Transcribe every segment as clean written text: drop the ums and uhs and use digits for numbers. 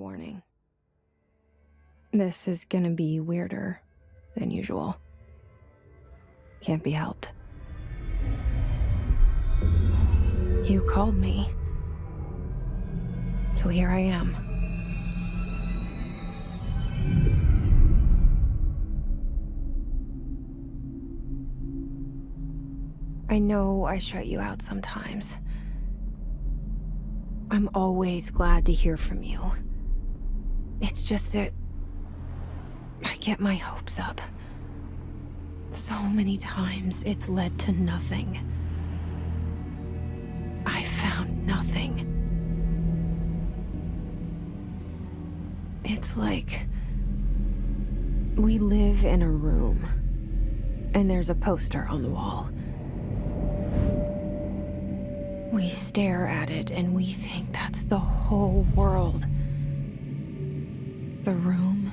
warning. This is gonna be weirder than usual. Can't be helped. You called me. So here I am. I know I shut you out sometimes. I'm always glad to hear from you. It's just that I get my hopes up. So many times it's led to nothing. I found nothing. It's like we live in a room, and there's a poster on the wall. We stare at it and we think that's the whole world. The room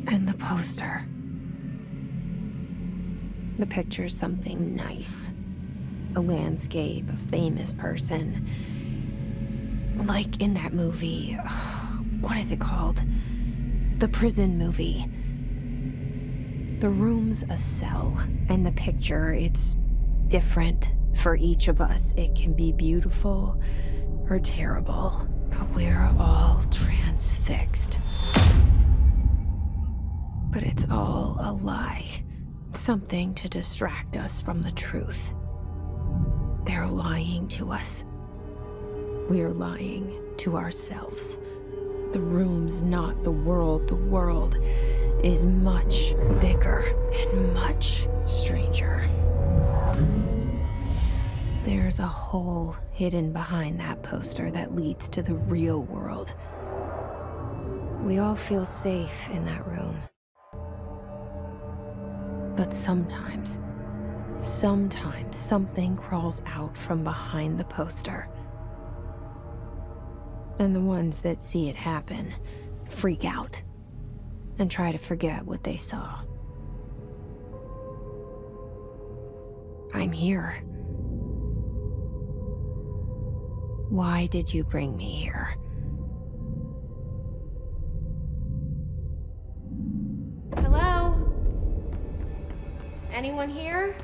and the poster. The picture's something nice. A landscape, a famous person. Like in that movie, what is it called? The prison movie. The room's a cell, and the picture, it's different for each of us. It can be beautiful or terrible, but we're all transfixed. But it's all a lie. Something to distract us from the truth. They're lying to us. We're lying to ourselves. The room's not the world. The world is much bigger and much stranger. There's a hole hidden behind that poster that leads to the real world. We all feel safe in that room. But sometimes something crawls out from behind the poster. And the ones that see it happen freak out and try to forget what they saw. I'm here. Why did you bring me here? Hello? Anyone here?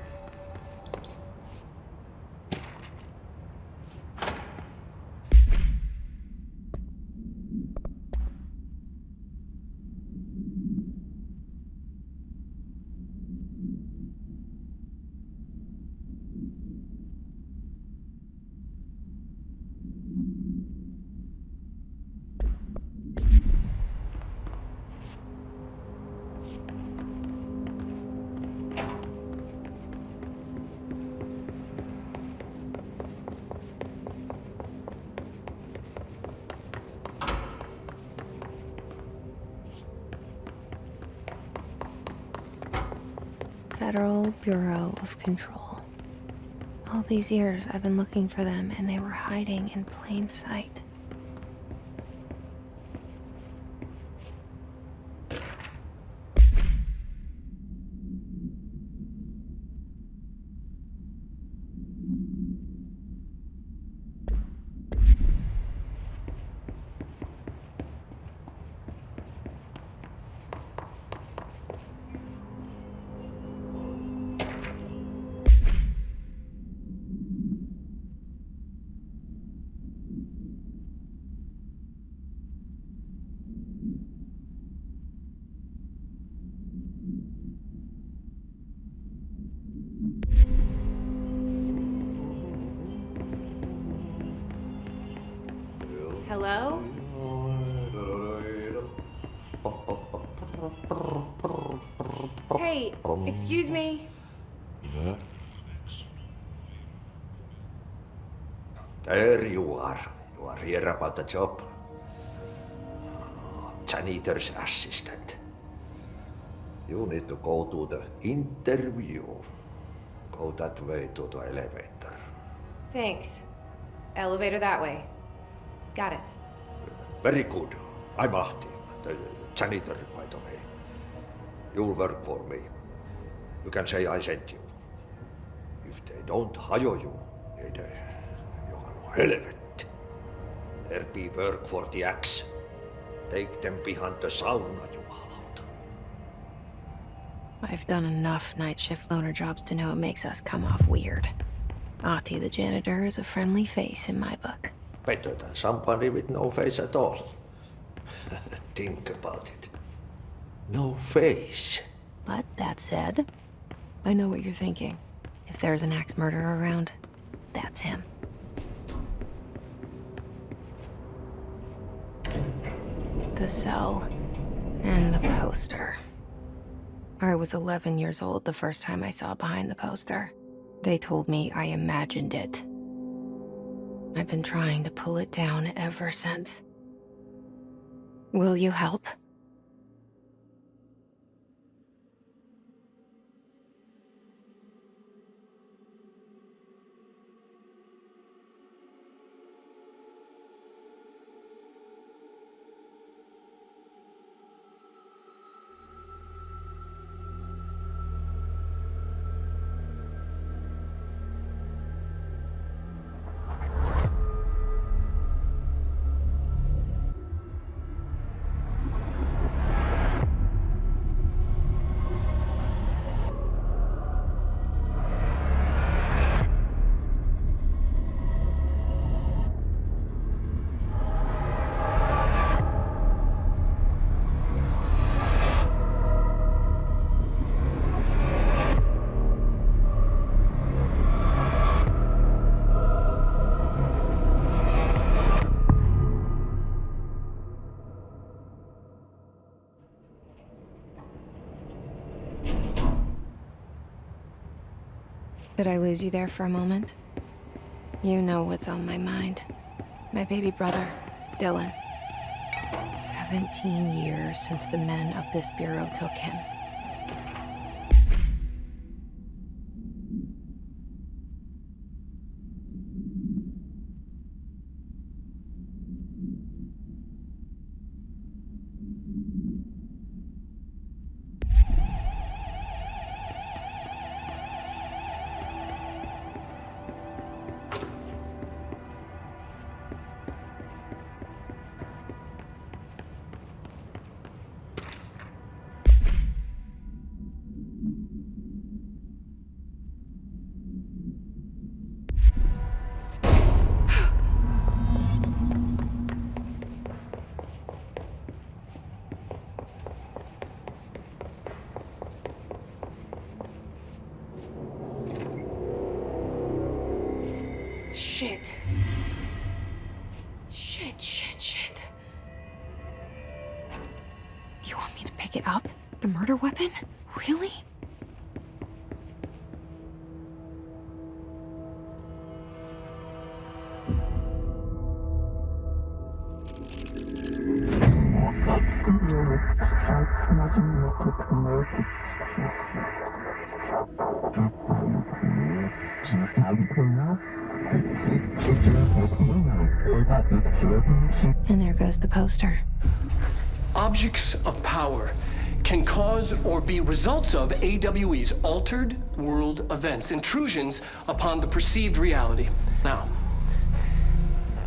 Federal Bureau of Control. All these years I've been looking for them, and they were hiding in plain sight. Hello? Hey, excuse me. There you are. You are here about the job. Janitor's assistant. You need to go to the interview. Go that way to the elevator. Thanks. Elevator that way. Got it. Very good. I'm Ahti, the janitor, by the way. You'll work for me. You can say I sent you. If they don't hire you, niin johon helvetti. There be work for the axe. Take them behind the sauna, jumalauta. I've done enough night shift loner jobs to know it makes us come off weird. Ahti the janitor is a friendly face in my book. Better than somebody with no face at all. Think about it. No face. But that said, I know what you're thinking. If there's an axe murderer around, that's him. The cell and the poster. I was 11 years old the first time I saw behind the poster. They told me I imagined it. I've been trying to pull it down ever since. Will you help? Did I lose you there for a moment? You know what's on my mind. My baby brother, Dylan. 17 years since the men of this bureau took him. Shit. Shit. You want me to pick it up? The murder weapon? Really? And there goes the poster. Objects of power can cause or be results of AWE's altered world events, intrusions upon the perceived reality. Now,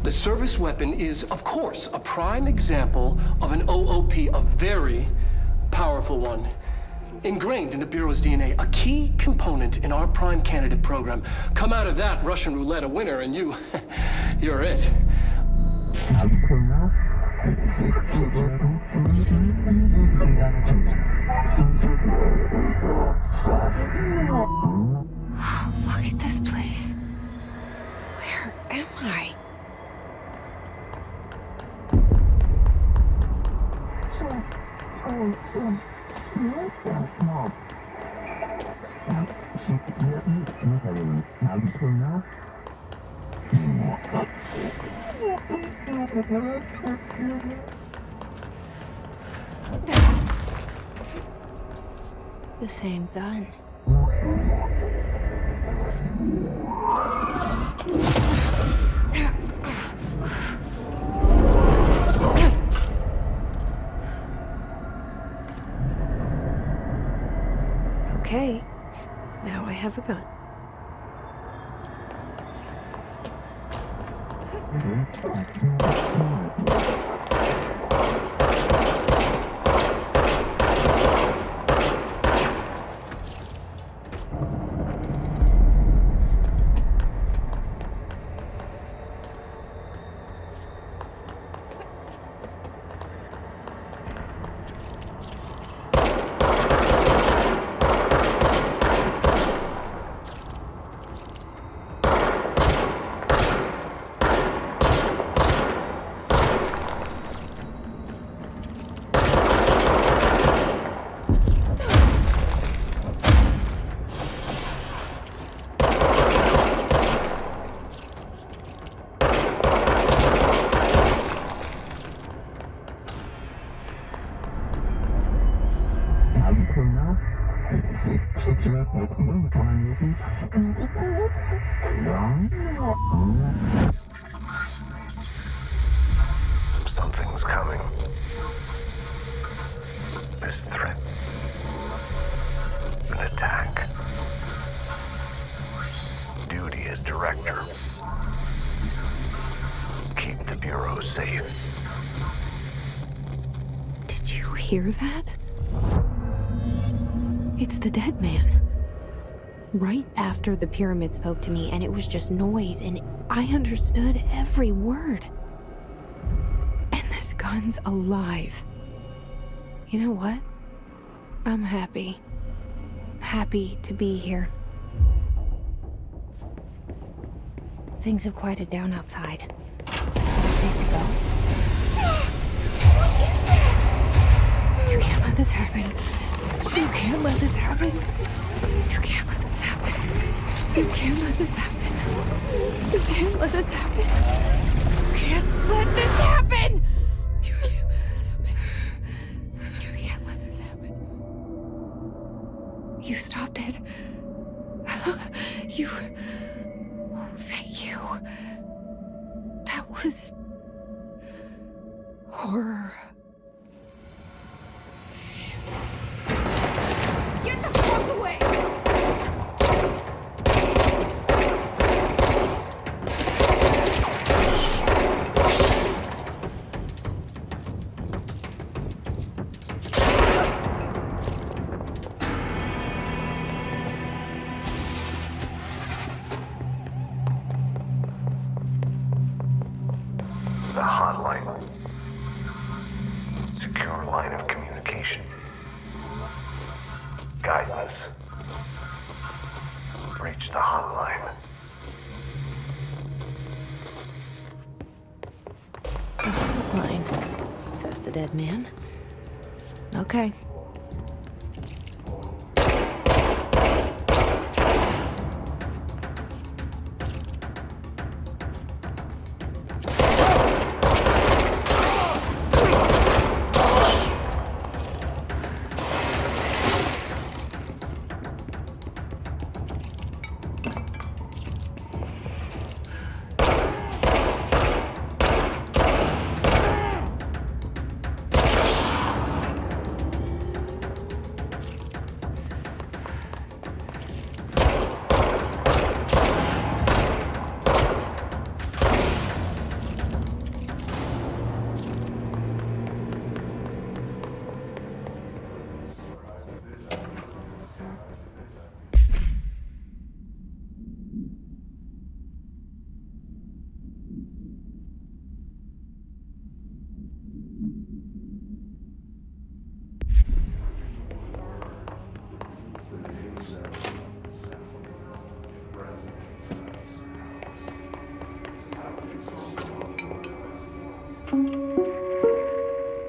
the service weapon is, of course, a prime example of an OOP, a very powerful one. Ingrained in the Bureau's DNA, a key component in our prime candidate program. Come out of that Russian roulette a winner and you're it. Look at this place. Where am I? The same gun. Okay, now I have a gun. was coming. This threat. An attack. Duty as director. Keep the Bureau safe. Did you hear that? It's the dead man. Right after the pyramid spoke to me, and it was just noise, and I understood every word. And this gun's alive. You know what? I'm happy. Happy to be here. Things have quieted down outside. Safe to go. What is that? You can't let this happen. You can't let this happen. You can't let this happen. You can't let this happen. You can't let this happen. You can't let this happen. You can't let this happen. You can't let this happen. You stopped it. You... Oh, thank you. That was... horror. Get the fuck away! The hotline. Secure line of communication. Guidance. Reach the hotline. The hotline, says the dead man. Okay.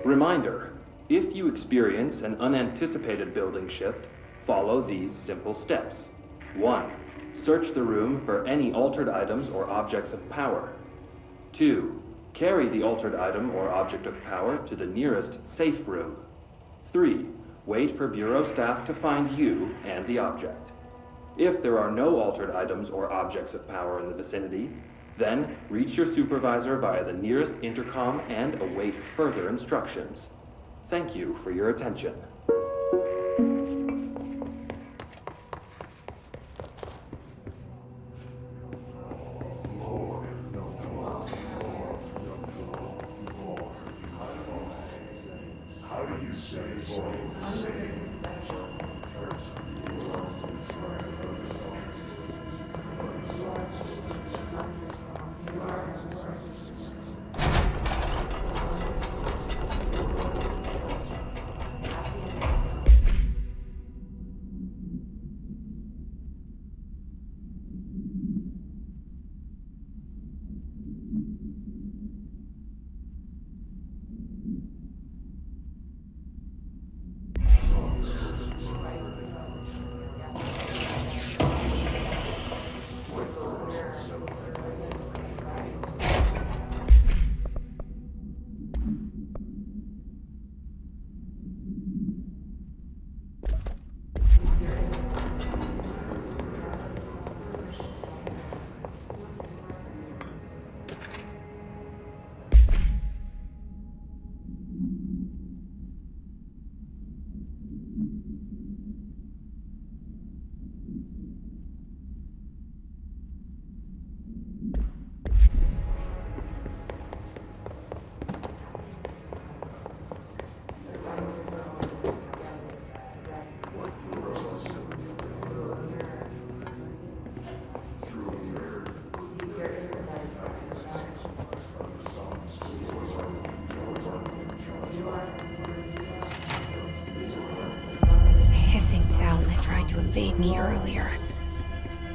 Reminder, if you experience an unanticipated building shift, follow these simple steps. 1. Search the room for any altered items or objects of power. 2. Carry the altered item or object of power to the nearest safe room. 3. Wait for Bureau staff to find you and the object. If there are no altered items or objects of power in the vicinity, then reach your supervisor via the nearest intercom and await further instructions. Thank you for your attention. trying to invade me earlier.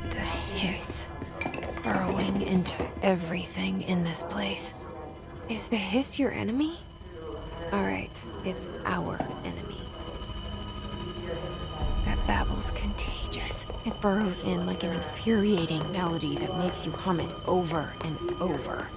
The hiss burrowing into everything in this place. Is the hiss your enemy? Alright, it's our enemy. That babble's contagious. It burrows in like an infuriating melody that makes you hum it over and over.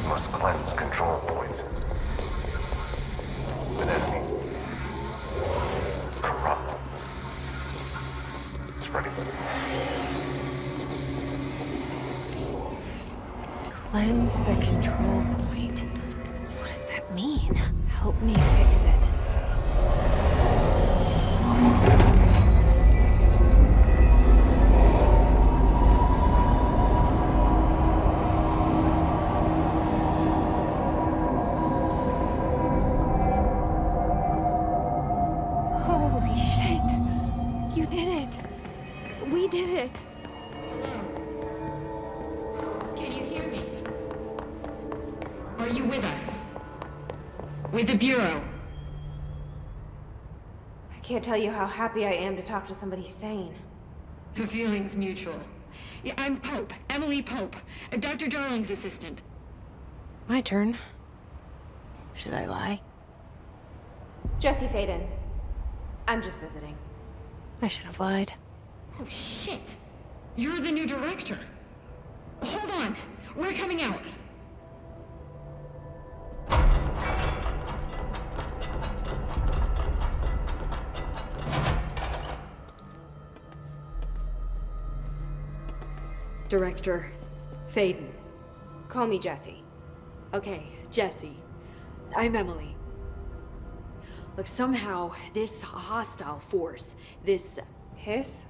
Must cleanse control points. An enemy. Corrupt. Spreading. Cleanse the control point. What does that mean? Help me fix it. Holy shit. You did it. We did it. Can you hear me? Are you with us? With the Bureau? I can't tell you how happy I am to talk to somebody sane. The feeling's mutual. Yeah, I'm Pope, Emily Pope, Dr. Darling's assistant. My turn. Should I lie? Jesse Faden. I'm just visiting. I should have lied. Oh, shit. You're the new director. Hold on. We're coming out. Director Faden. Call me Jesse. Okay, Jesse. I'm Emily. Look, somehow this hostile force, this... Hiss?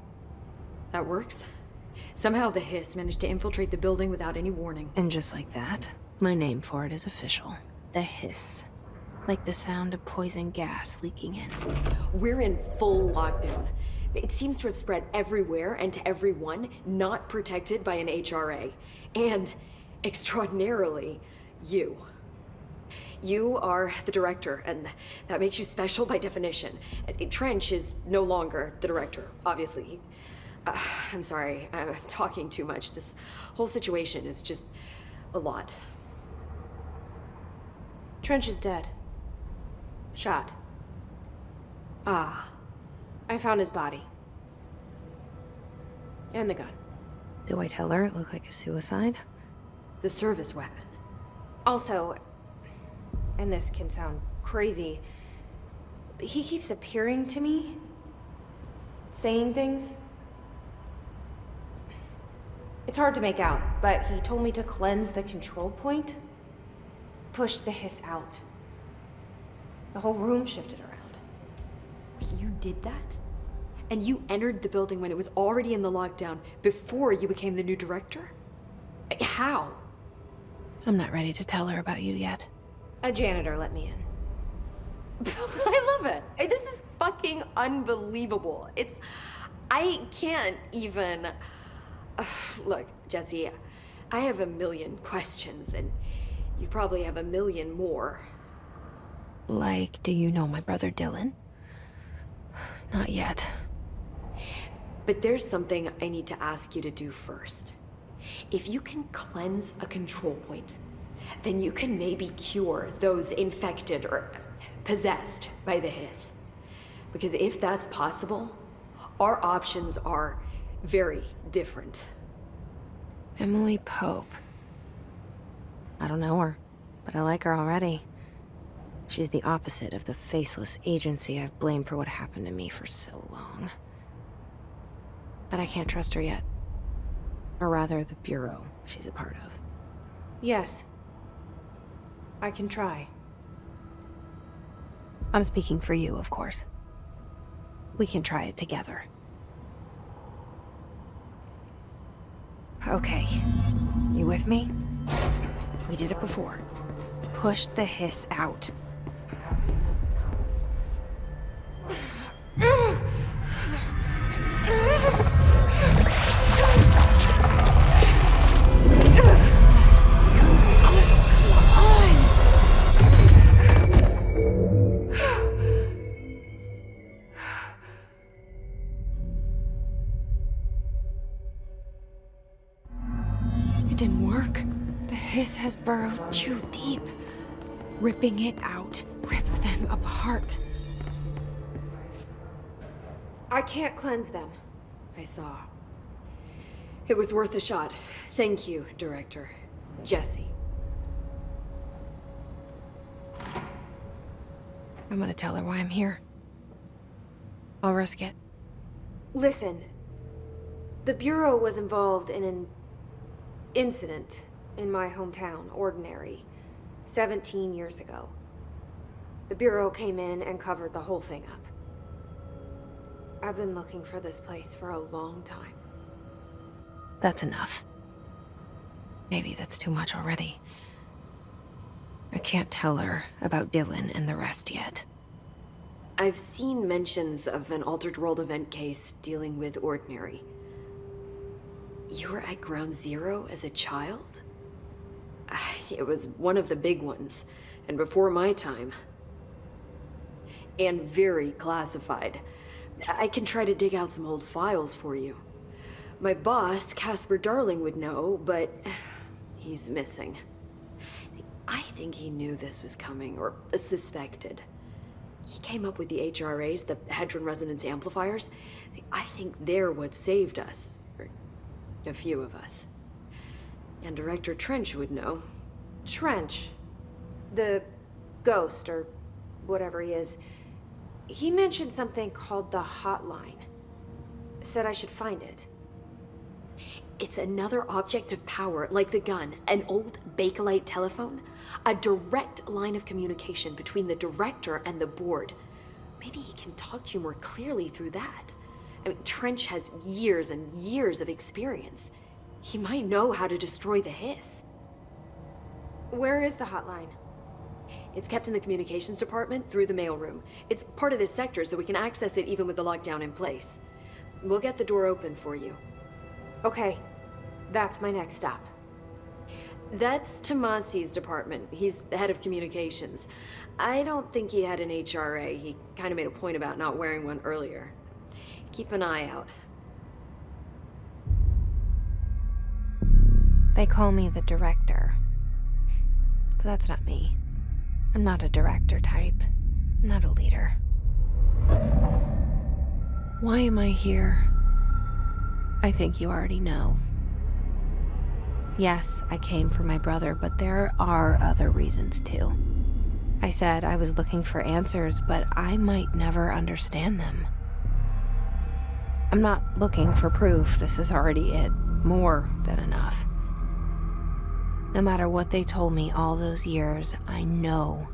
that works? Somehow the hiss managed to infiltrate the building without any warning. And just like that, my name for it is official. The hiss. Like the sound of poison gas leaking in. We're in full lockdown. It seems to have spread everywhere and to everyone not protected by an HRA. And, extraordinarily, you. You are the director, and that makes you special by definition. Trench is no longer the director, obviously. I'm sorry, I'm talking too much. This whole situation is just a lot. Trench is dead. Shot. Ah. I found his body. And the gun. Do I tell her it looked like a suicide? The service weapon. Also, and this can sound crazy, but he keeps appearing to me, saying things. It's hard to make out, but he told me to cleanse the control point, push the hiss out. The whole room shifted around. You did that? And you entered the building when it was already in the lockdown before you became the new director? How? I'm not ready to tell her about you yet. A janitor let me in. I love it. This is fucking unbelievable. I can't even... Look, Jesse, I have a million questions, and you probably have a million more. Like, do you know my brother Dylan? Not yet. But there's something I need to ask you to do first. If you can cleanse a control point, then you can maybe cure those infected or possessed by the hiss. Because if that's possible, our options are very different. Emily Pope. I don't know her, but I like her already. She's the opposite of the faceless agency I've blamed for what happened to me for so long. But I can't trust her yet. Or rather, the bureau she's a part of. Yes. I can try. I'm speaking for you, of course. We can try it together. Okay. You with me? We did it before. Push the hiss out. It didn't work. The hiss has burrowed too deep. Ripping it out rips them apart. I can't cleanse them. I saw. It was worth a shot. Thank you, Director. Jesse. I'm gonna tell her why I'm here. I'll risk it. Listen. The Bureau was involved in an incident in my hometown, Ordinary, 17 years ago. The Bureau came in and covered the whole thing up. I've been looking for this place for a long time. That's enough. Maybe that's too much already. I can't tell her about Dylan and the rest yet. I've seen mentions of an Altered World event case dealing with Ordinary. You were at Ground Zero as a child? It was one of the big ones, and before my time. And very classified. I can try to dig out some old files for you. My boss, Casper Darling, would know, but he's missing. I think he knew this was coming, or suspected. He came up with the HRAs, the Hadron Resonance Amplifiers. I think they're what saved us, or a few of us. And Director Trench would know. Trench? The ghost, or whatever he is. He mentioned something called the hotline. Said I should find it. It's another object of power, like the gun, an old Bakelite telephone. A direct line of communication between the director and the board. Maybe he can talk to you more clearly through that. I mean, Trench has years and years of experience. He might know how to destroy the hiss. Where is the hotline? It's kept in the communications department through the mailroom. It's part of this sector, so we can access it even with the lockdown in place. We'll get the door open for you. Okay, that's my next stop. That's Tomasi's department. He's the head of communications. I don't think he had an HRA. He kind of made a point about not wearing one earlier. Keep an eye out. They call me the director. But that's not me. I'm not a director type. I'm not a leader. Why am I here? I think you already know. Yes, I came for my brother, but there are other reasons too. I said I was looking for answers, but I might never understand them. I'm not looking for proof. This is already it. More than enough. No matter what they told me all those years, I know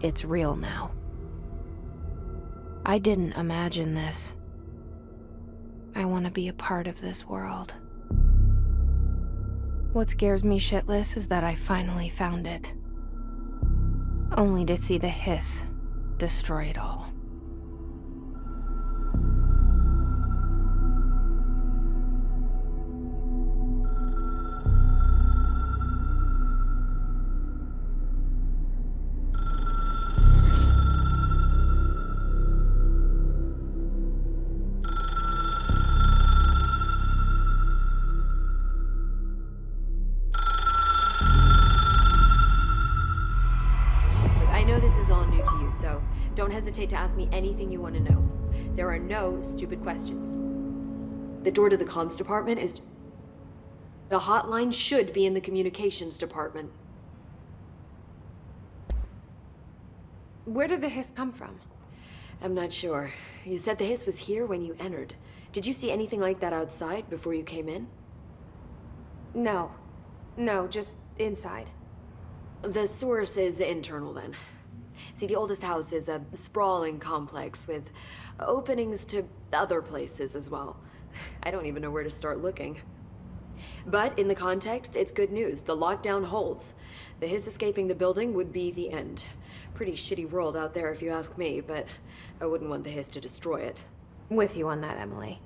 it's real now. I didn't imagine this. I want to be a part of this world. What scares me shitless is that I finally found it. Only to see the hiss destroy it all. So don't hesitate to ask me anything you want to know. There are no stupid questions. The door to the comms department is... The hotline should be in the communications department. Where did the hiss come from? I'm not sure. You said the hiss was here when you entered. Did you see anything like that outside before you came in? No. No, just inside. The source is internal then. See, the oldest house is a sprawling complex with openings to other places as well. I don't even know where to start looking. But in the context, it's good news. The lockdown holds. The hiss escaping the building would be the end. Pretty shitty world out there if you ask me, but I wouldn't want the hiss to destroy it. With you on that, Emily.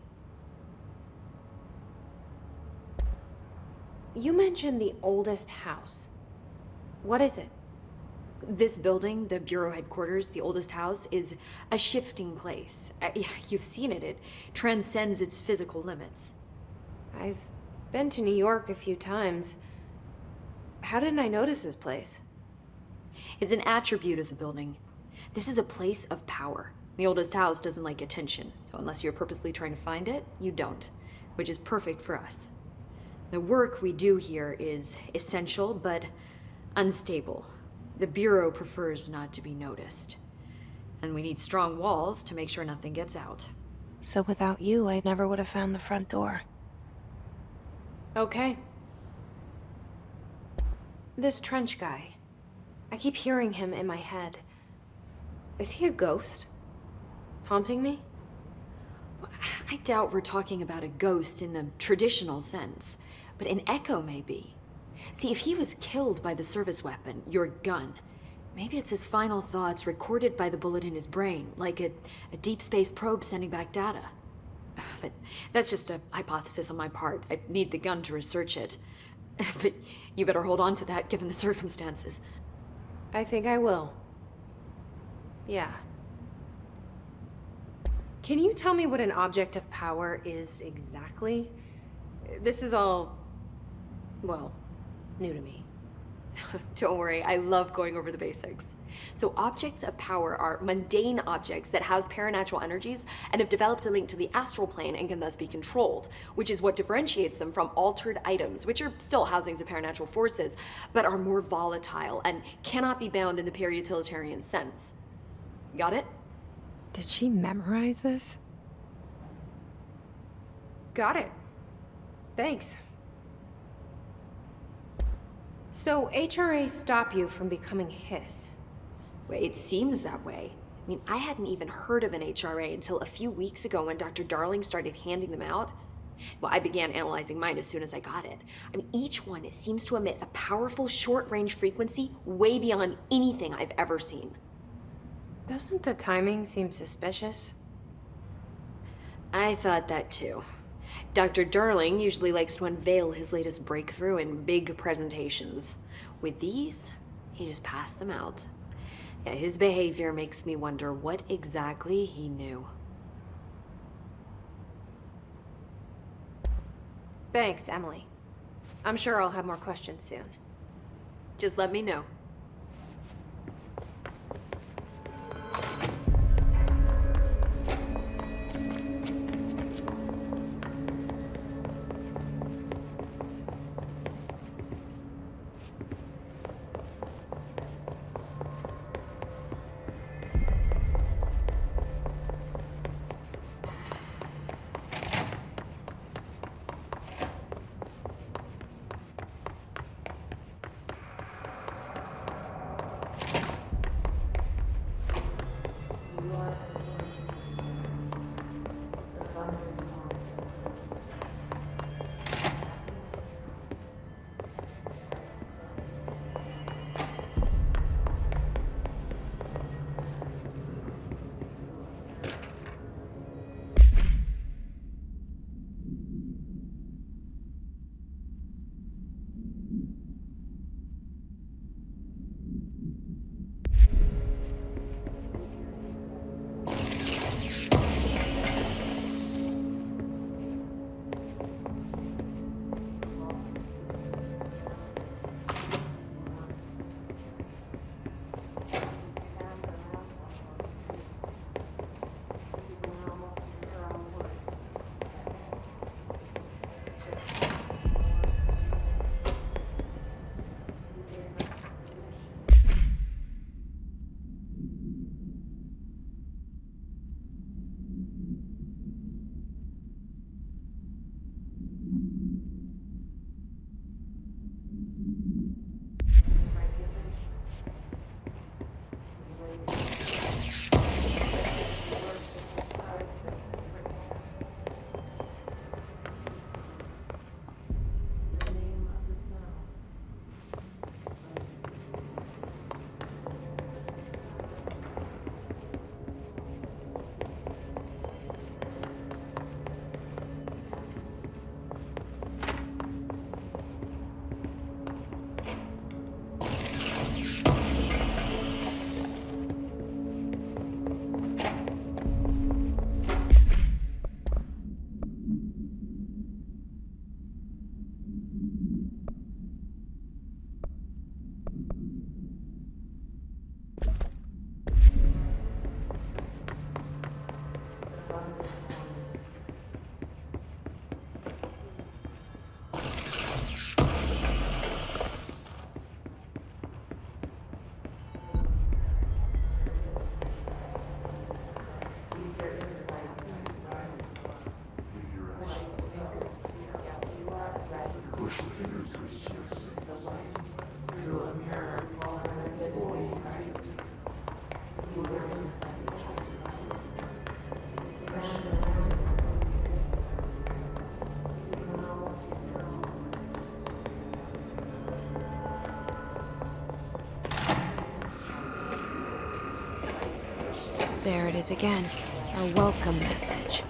You mentioned the oldest house. What is it? This building, the Bureau headquarters, the oldest house, is a shifting place. You've seen it. It transcends its physical limits. I've been to New York a few times. How didn't I notice this place? It's an attribute of the building. This is a place of power. The oldest house doesn't like attention, so unless you're purposely trying to find it, you don't, which is perfect for us. The work we do here is essential, but unstable. The Bureau prefers not to be noticed. And we need strong walls to make sure nothing gets out. So without you, I never would have found the front door. Okay. This Trench guy. I keep hearing him in my head. Is he a ghost? Haunting me? I doubt we're talking about a ghost in the traditional sense, but an echo maybe. See, if he was killed by the service weapon, your gun, maybe it's his final thoughts recorded by the bullet in his brain, like a deep space probe sending back data. But that's just a hypothesis on my part. I need the gun to research it. But you better hold on to that given the circumstances. I think I will. Yeah. Can you tell me what an object of power is exactly? This is all, well, new to me. Don't worry, I love going over the basics. So objects of power are mundane objects that house paranatural energies and have developed a link to the astral plane and can thus be controlled, which is what differentiates them from altered items, which are still housings of paranatural forces, but are more volatile and cannot be bound in the peri-utilitarian sense. Got it? Did she memorize this? Got it. Thanks. So HRA stop you from becoming Hiss? Well, it seems that way. I mean, I hadn't even heard of an HRA until a few weeks ago when Dr. Darling started handing them out. Well, I began analyzing mine as soon as I got it. I mean, each one seems to emit a powerful short-range frequency way beyond anything I've ever seen. Doesn't the timing seem suspicious? I thought that too. Dr. Darling usually likes to unveil his latest breakthrough in big presentations. With these, he just passed them out. Yeah, his behavior makes me wonder what exactly he knew. Thanks, Emily. I'm sure I'll have more questions soon. Just let me know. There it is again. A welcome message.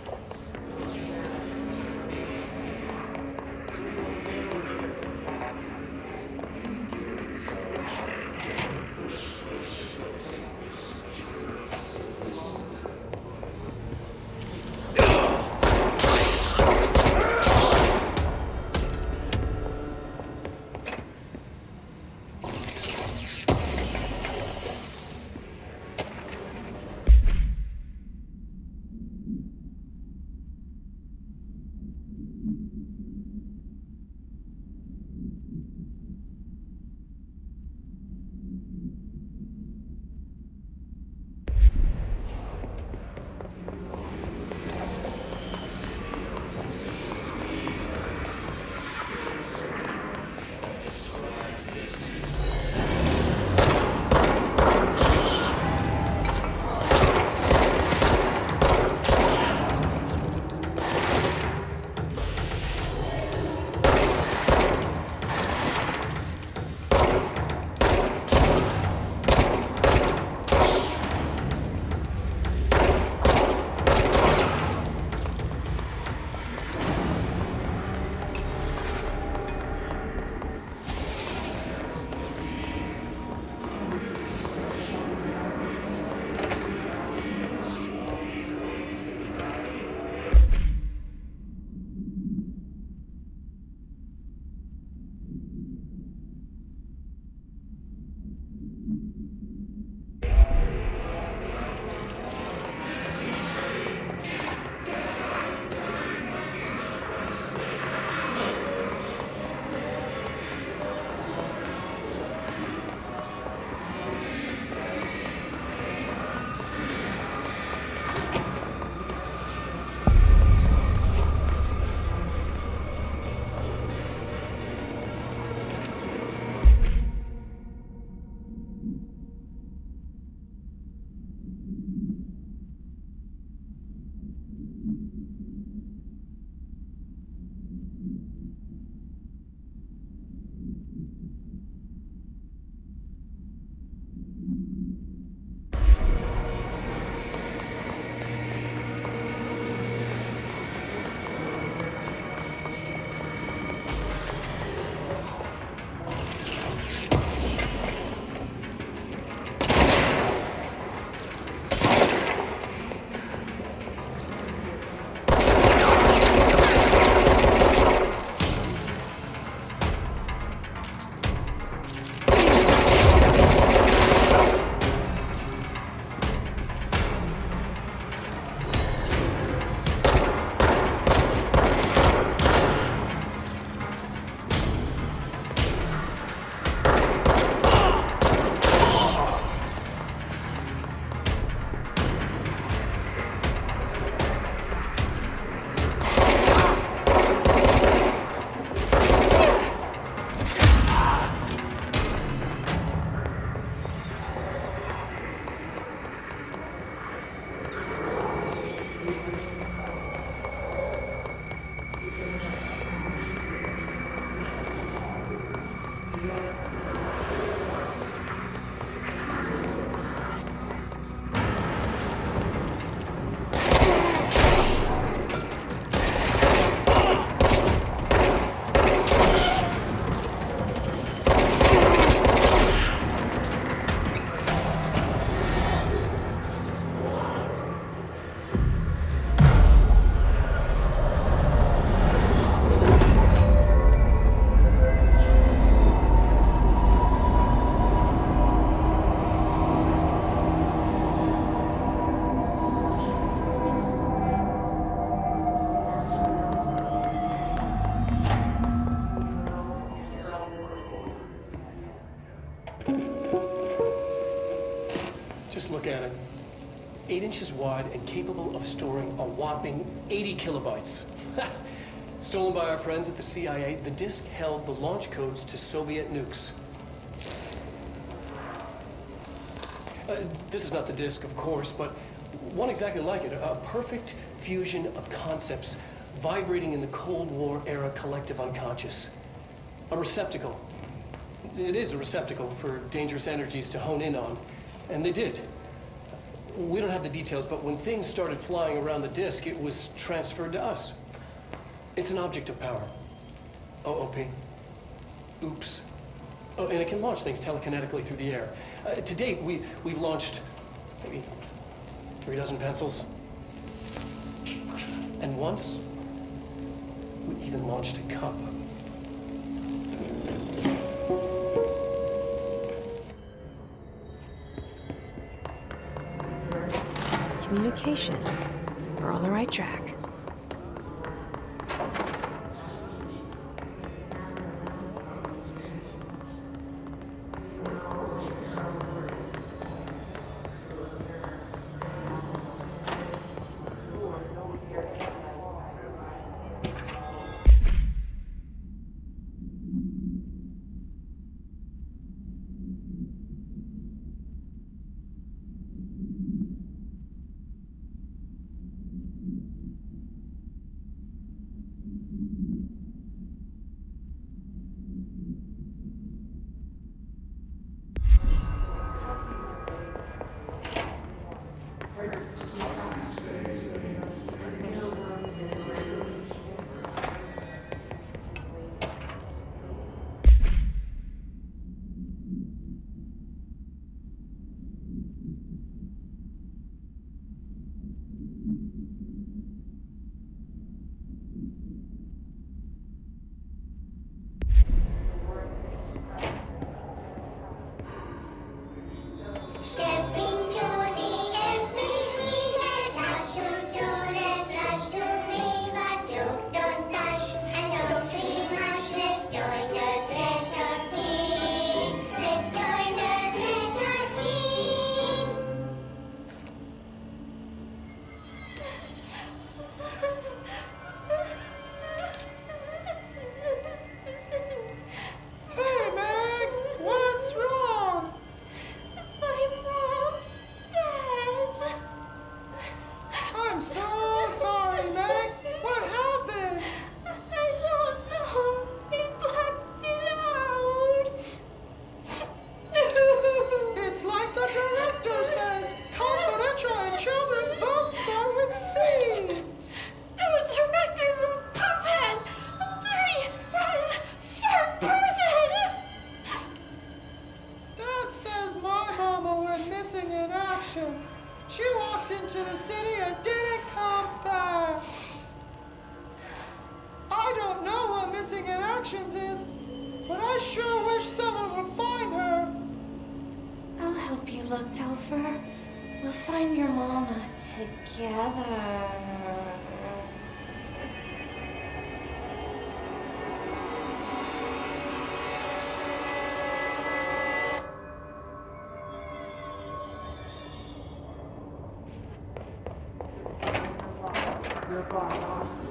Just look at it. 8 inches wide and capable of storing a whopping 80 kilobytes. Stolen by our friends at the CIA, the disk held the launch codes to Soviet nukes. This is not the disk, of course, but one exactly like it. A perfect fusion of concepts vibrating in the Cold War era collective unconscious. A receptacle. It is a receptacle for dangerous energies to hone in on, and they did. We don't have the details, but when things started flying around the disk, it was transferred to us. It's an object of power. OOP. Oops. Oh, and it can launch things telekinetically through the air. To date, we've launched maybe 3 dozen pencils. And once, we even launched a cup. Communications. We're on the right track. She walked into the city and didn't come back. I don't know what missing in actions is, but I sure wish someone would find her. I'll help you look, Telfer. We'll find your mama together. Zip on.